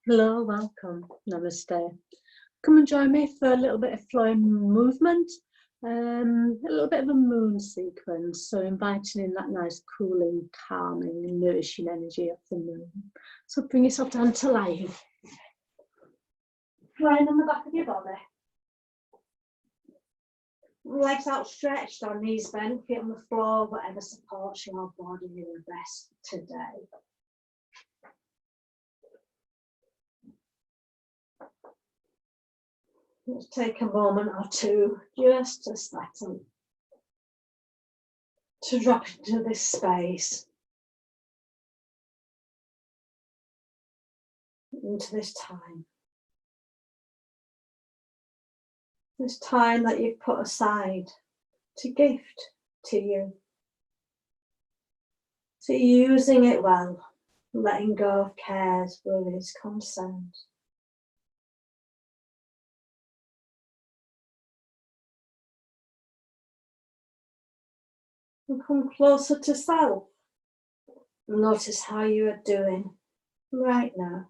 Hello, welcome, namaste. Come and join me for a little bit of flowing movement, a little bit of a moon sequence, so inviting in that nice cooling, calming, nourishing energy of the moon. So bring yourself down to lying. Lying on the back of your body. Legs outstretched or knees bent, feet on the floor, whatever supports your body the best today. Let's take a moment or two just to settle, to drop into this space, into this time. This time that you've put aside to gift to you. So using it well, letting go of cares, worries, concerns. And come closer to self. Notice how you are doing right now.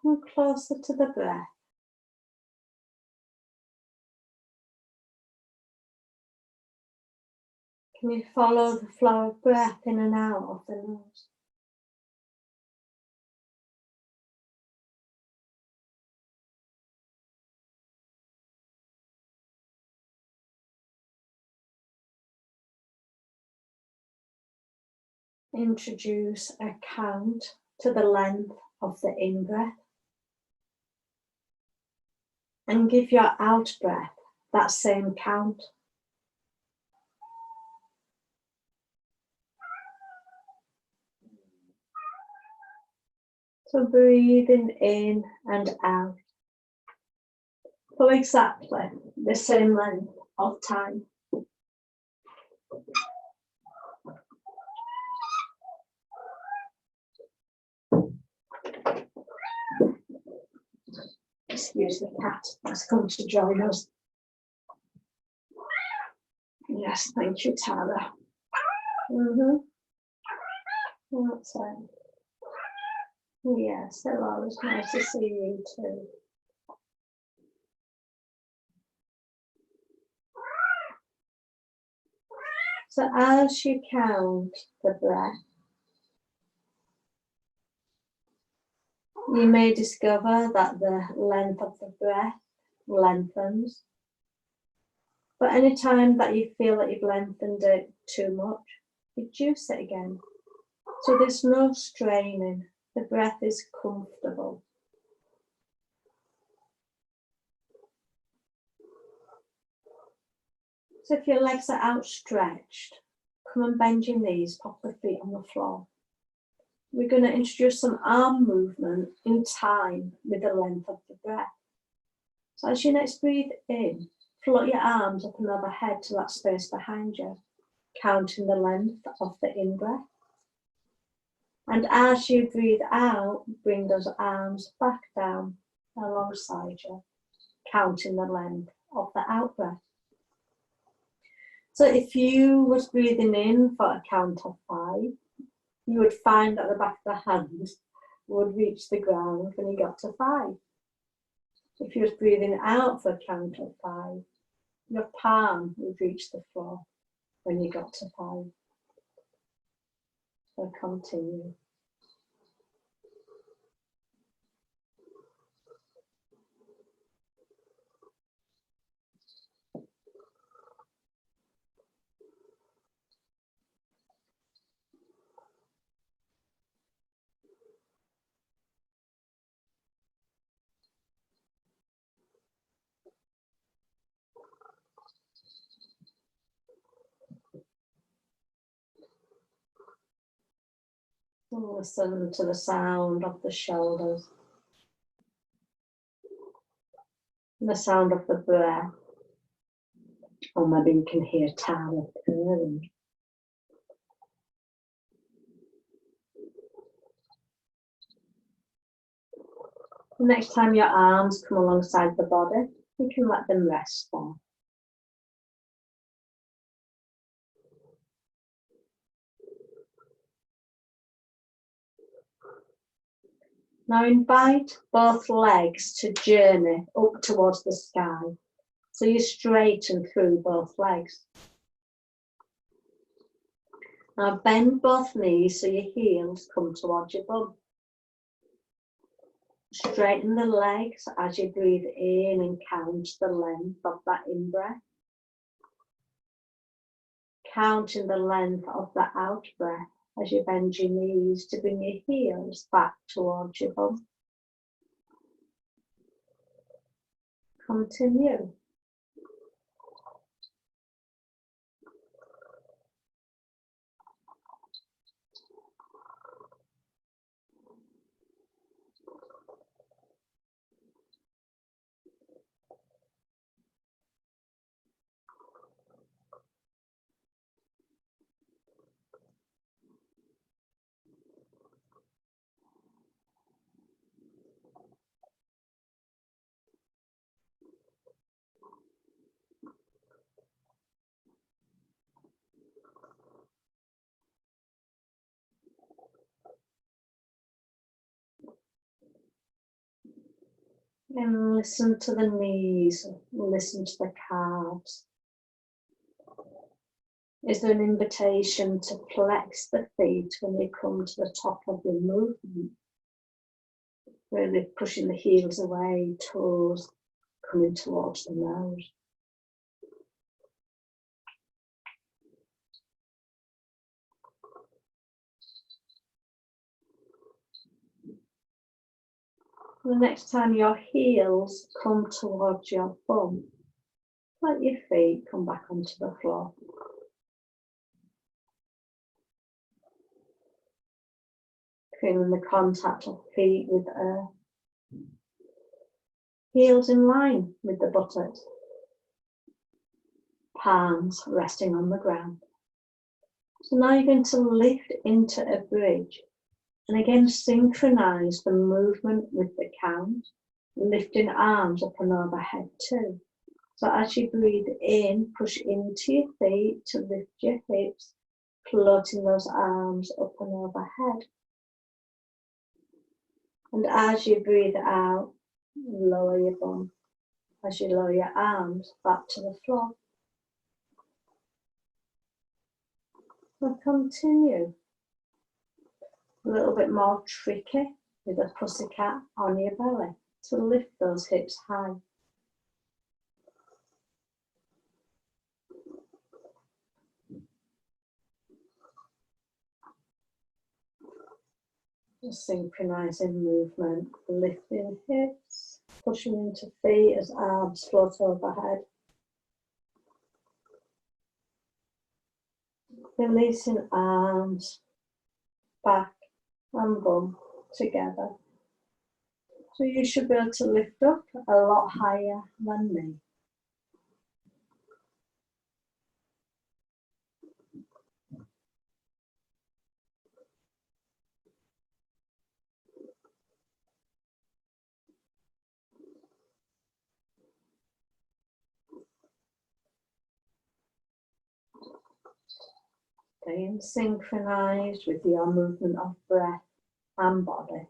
Come closer to the breath. Can you follow the flow of breath in and out of the nose? Introduce a count to the length of the in-breath and give your out-breath that same count. So breathing in and out for exactly the same length of time. Excuse the cat that's come to join us. Yes, thank you, Tara. That's it. Yes, hello, it's nice to see you too. So as you count the breath, you may discover that the length of the breath lengthens. But any time that you feel that you've lengthened it too much, reduce it again. So there's no straining, the breath is comfortable. So if your legs are outstretched, come and bend your knees, pop the feet on the floor. We're going to introduce some arm movement in time with the length of the breath. So as you next breathe in, float your arms up and overhead to that space behind you, counting the length of the in-breath. And as you breathe out, bring those arms back down alongside you, counting the length of the out-breath. So if you was breathing in for a count of 5, you would find that the back of the hand would reach the ground when you got to 5. If you was breathing out for a count of 5, your palm would reach the floor when you got to 5. So continue. And listen to the sound of the shoulders, the sound of the breath. Or maybe you can hear Tara purring. The next time your arms come alongside the body, you can let them rest there. Now invite both legs to journey up towards the sky. So you straighten through both legs. Now bend both knees so your heels come towards your bum. Straighten the legs as you breathe in and count the length of that in-breath. Counting the length of the out-breath as you bend your knees to bring your heels back towards your bum. Continue. And listen to the knees, listen to the calves. Is there an invitation to flex the feet when you come to the top of your movement? Really pushing the heels away, toes coming towards the nose. The next time your heels come towards your bum, let your feet come back onto the floor. Feeling the contact of feet with earth. Heels in line with the buttocks. Palms resting on the ground. So now you're going to lift into a bridge. And again, synchronize the movement with the count, lifting arms up and overhead too. So as you breathe in, push into your feet to lift your hips, floating those arms up and overhead. And as you breathe out, lower your bum. As you lower your arms back to the floor. We'll continue. A little bit more tricky with a pussycat on your belly to lift those hips high. Just synchronizing movement, lifting hips, pushing into feet as arms float overhead. Releasing arms, back and bum together. So you should be able to lift up a lot higher than me. Staying synchronized with your movement of breath and body.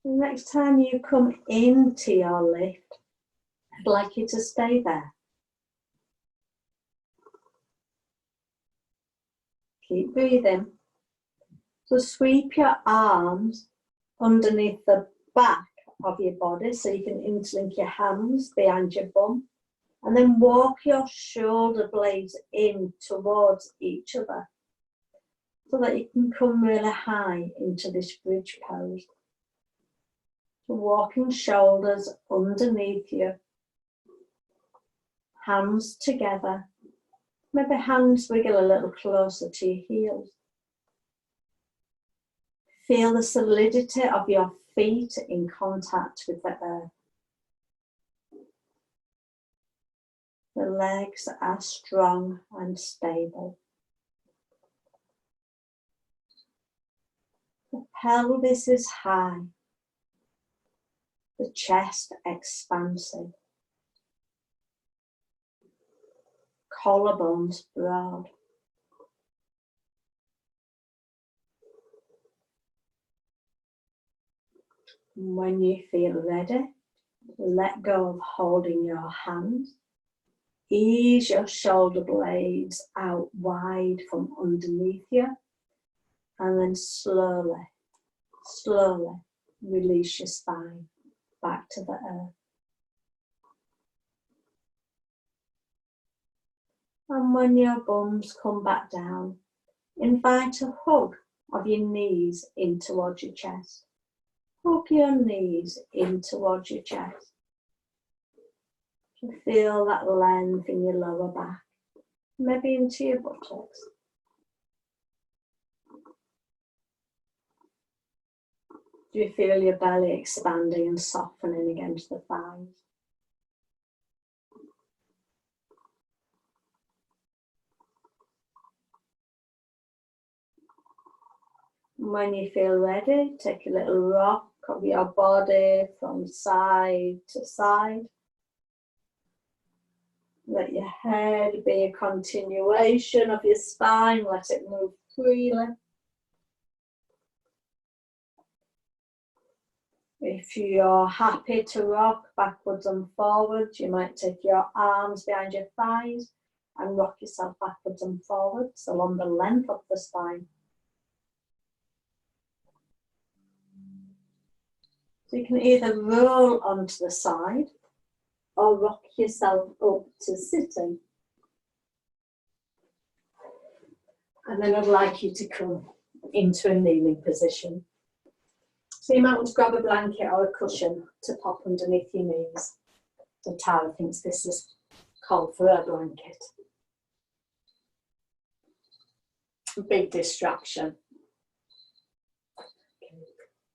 The next time you come into your lift, I'd like you to stay there. Keep breathing. So sweep your arms underneath the back of your body so you can interlink your hands behind your bum, and then walk your shoulder blades in towards each other so that you can come really high into this bridge pose. So walking shoulders underneath you, Hands together. Maybe hands wiggle a little closer to your heels. Feel the solidity of your feet in contact with the earth. The legs are strong and stable. The pelvis is high. The chest expansive. Collarbones broad. When you feel ready, let go of holding your hands. Ease your shoulder blades out wide from underneath you, and then slowly release your spine back to the earth. And when your bums come back down, invite a hug of your knees in towards your chest. Hug your knees in towards your chest. Feel that length in your lower back, maybe into your buttocks. Do you feel your belly expanding and softening against the thighs? When you feel ready, take a little rock of your body from side to side. Let your head be a continuation of your spine. Let it move freely. If you're happy to rock backwards and forwards, you might take your arms behind your thighs and rock yourself backwards and forwards along the length of the spine. So you can either roll onto the side or rock yourself up to sitting. And then I'd like you to come into a kneeling position. So you might want to grab a blanket or a cushion to pop underneath your knees. So Tara thinks this is called for a blanket. Big distraction.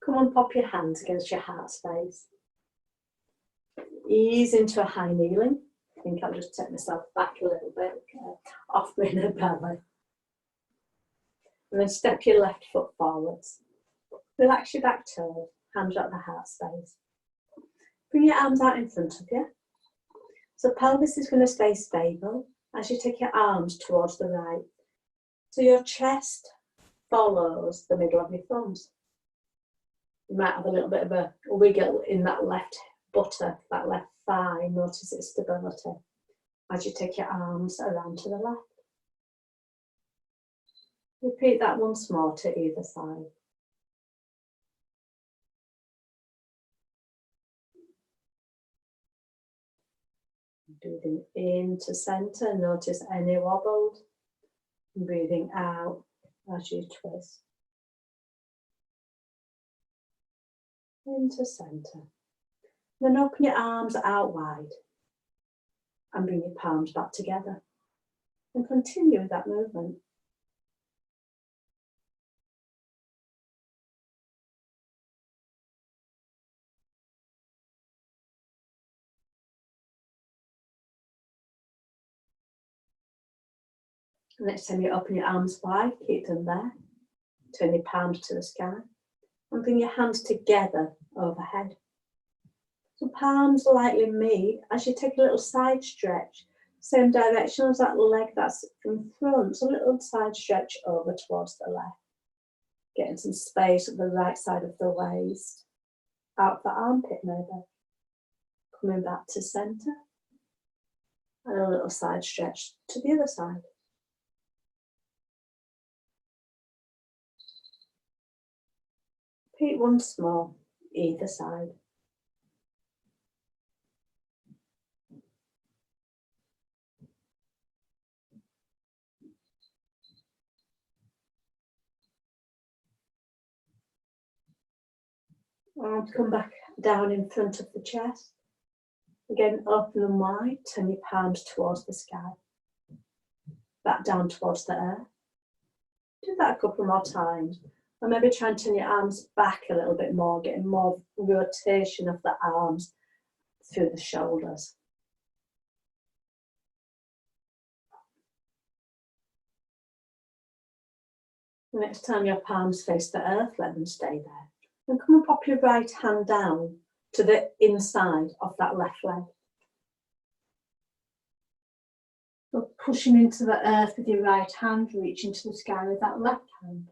Come on, pop your hands against your heart space. Ease into a high kneeling. I think I'll just take myself back a little bit, off my inner belly. And then step your left foot forwards. Relax your back toe, hands at the heart space. Bring your arms out in front of you. So pelvis is going to stay stable as you take your arms towards the right. So your chest follows the middle of your thumbs. You might have a little bit of a wiggle in that left buttock, that left thigh. Notice its stability as you take your arms around to the left. Repeat that once more to either side. Breathing into centre, notice any wobbles. Breathing out as you twist. Into centre. Then open your arms out wide and bring your palms back together. And continue with that movement. Next time you open your arms wide, keep them there. Turn your palms to the sky and bring your hands together overhead. So palms lightly meet as you take a little side stretch, same direction as that leg that's in front. So a little side stretch over towards the left. Getting some space at the right side of the waist, out the armpit maybe. Coming back to centre. And a little side stretch to the other side. Repeat once more, either side. And come back down in front of the chest. Again, open them wide, turn your palms towards the sky. Back down towards the earth. Do that a couple more times. And maybe try and turn your arms back a little bit more, getting more rotation of the arms through the shoulders. Next time your palms face the earth, let them stay there. And come and pop your right hand down to the inside of that left leg. So pushing into the earth with your right hand, reaching to the sky with that left hand.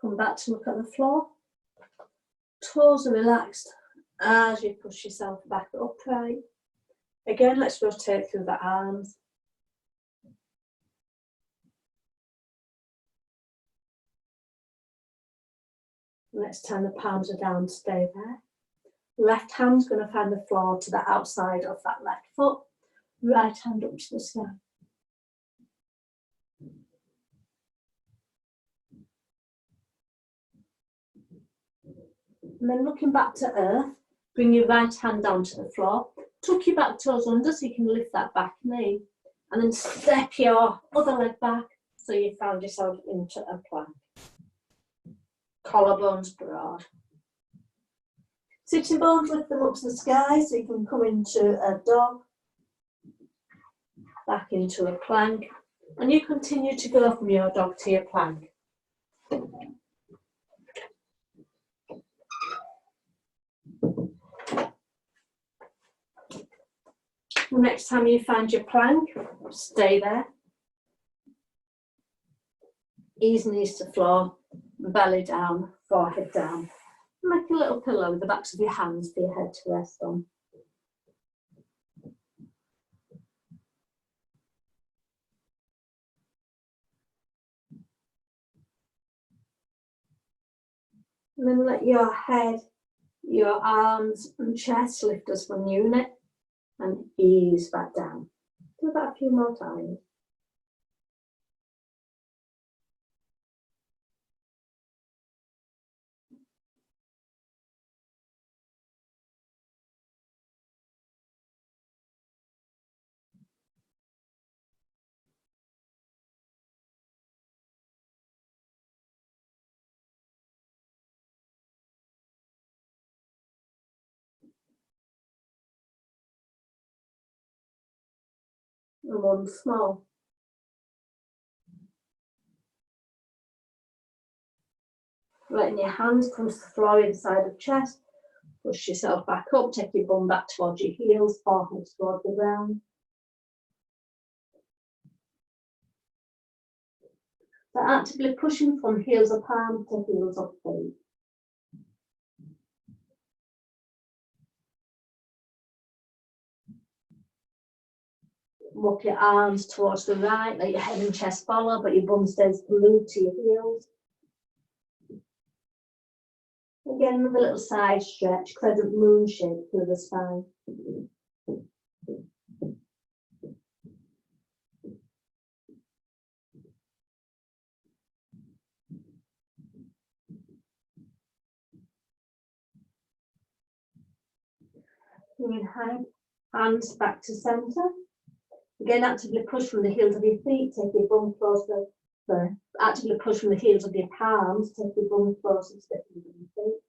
Come back to look at the floor. Toes are relaxed as you push yourself back upright. Again, let's rotate through the arms. Next time the palms are down, stay there. Left hand's going to find the floor to the outside of that left foot. Right hand up to the sky. And then looking back to earth, bring your right hand down to the floor. Tuck your back toes under so you can lift that back knee. And then step your other leg back so you found yourself into a plank. Collarbones broad. Sitting bones, lift them up to the sky so you can come into a dog. Back into a plank. And you continue to go from your dog to your plank. Next time you find your plank, stay there. Ease knees to floor, belly down, forehead down. Make a little pillow with the backs of your hands for your head to rest on. And then let your head, your arms and chest lift as one unit and ease back down. Do that a few more times. And one small. Letting your hands come to the floor inside of chest. Push yourself back up, take your bum back towards your heels, forehead towards the ground. So actively pushing from heels of palms to heels of feet. Walk your arms towards the right, let your head and chest follow, but your bum stays glued to your heels. Again, with a little side stretch, crescent moon shape through the spine. Bringing hands back to centre. Again, actively push from the heels of your feet, take your bum closer. Actively push from the heels of your palms, take your bum closer to the heels of your feet.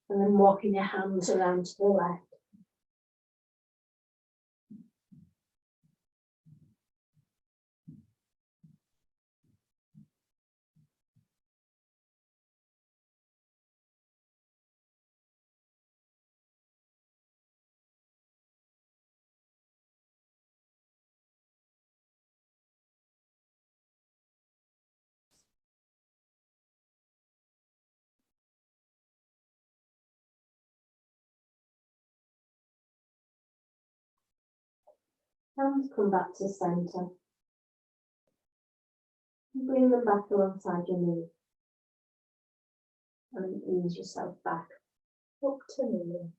And then walking your hands around to the left. Hands come back to centre. Bring them back alongside your knee. And ease yourself back up to kneeling.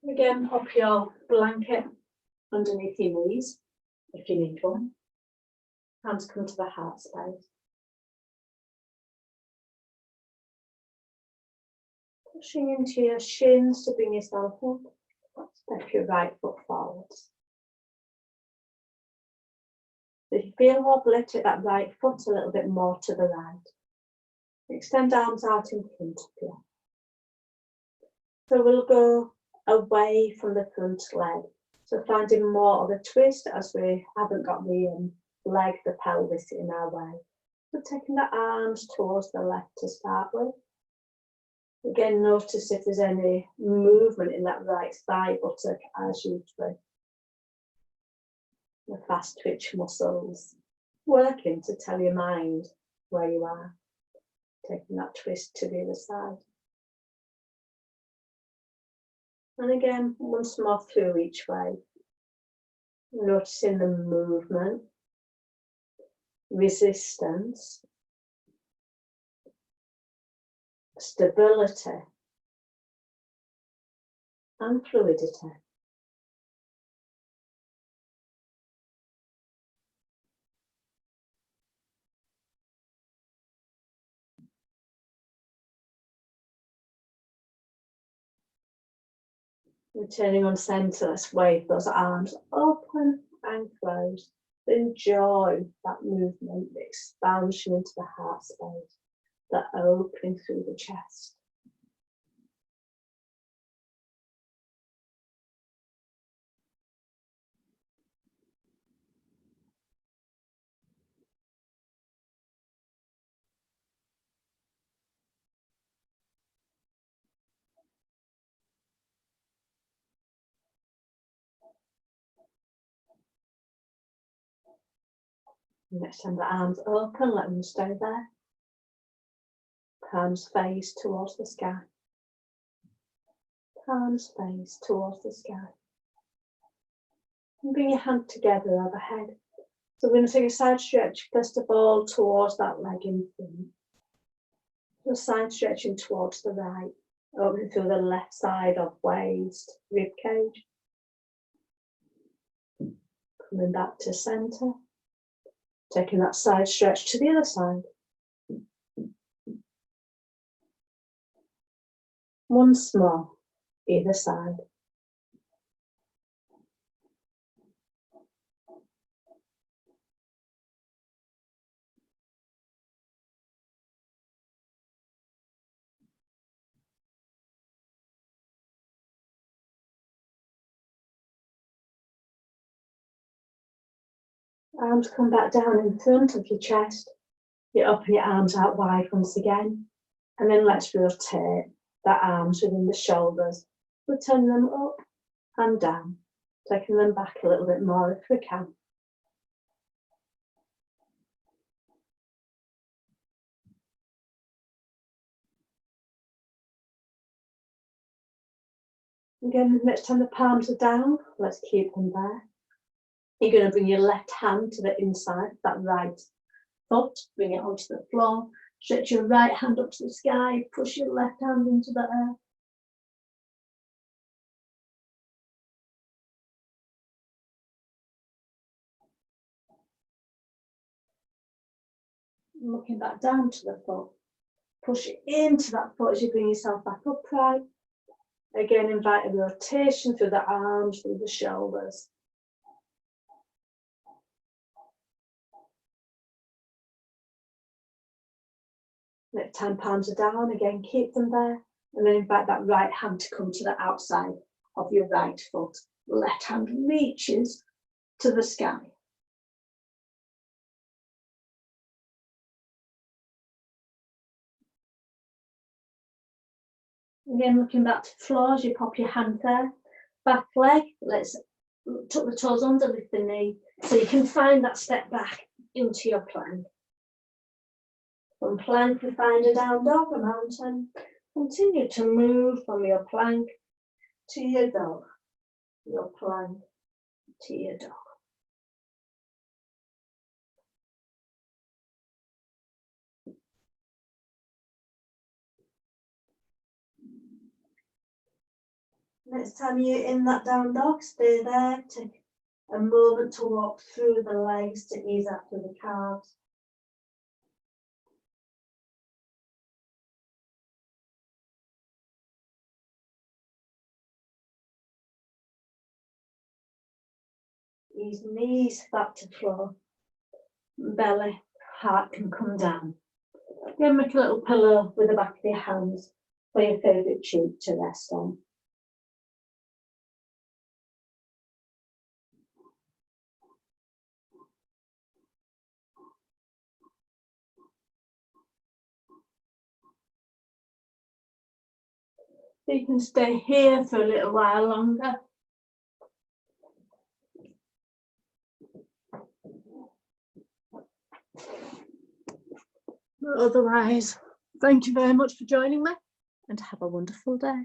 Again, pop your blanket underneath your knees if you need one. Hands come to the heart space. Pushing into your shins to bring yourself up. Step your right foot forwards. If you feel wobbly, take that right foot a little bit more to the right. Extend arms out in front of you. So we'll go away from the front leg. So finding more of a twist as we haven't got the leg, the pelvis in our way. So taking the arms towards the left to start with. Again, notice if there's any movement in that right thigh buttock as you twist. The fast twitch muscles working to tell your mind where you are. Taking that twist to the other side. And again, once more through each way. Noticing the movement, resistance, stability, and fluidity. Returning on centre, let's wave those arms open and close. Enjoy that movement, the expansion into the heart space, the opening through the chest. Next time the arms open, let them stay there. Palms face towards the sky. Palms face towards the sky. And bring your hand together overhead. So we're going to take a side stretch, first of all, towards that leg in front. The side stretching towards the right, opening through the left side of waist, rib cage. Coming back to centre. Taking that side stretch to the other side. Once more, either side. Arms come back down in front of your chest. You open your arms out wide once again. And then let's rotate the arms within the shoulders. We'll turn them up and down. Taking them back a little bit more if we can. Again, next time the palms are down, let's keep them there. You're going to bring your left hand to the inside, that right foot, bring it onto the floor, stretch your right hand up to the sky, push your left hand into the earth. Looking back down to the foot, push it into that foot as you bring yourself back upright. Again, invite a rotation through the arms, through the shoulders. Next time palms are down, again keep them there, and then invite that right hand to come to the outside of your right foot. Left hand reaches to the sky. Again, looking back to the floor as you pop your hand there. Back leg, let's tuck the toes under, lift the knee, so you can find that step back into your plank. From plank, we find a down dog, a mountain. Continue to move from your plank to your dog, your plank to your dog. Next time you're in that down dog, stay there, take a moment to walk through the legs to ease up through the calves. Ease knees back to floor. Belly, heart can come down. Then make a little pillow with the back of your hands for your favourite cheek to rest on. You can stay here for a little while longer. But otherwise, thank you very much for joining me and have a wonderful day.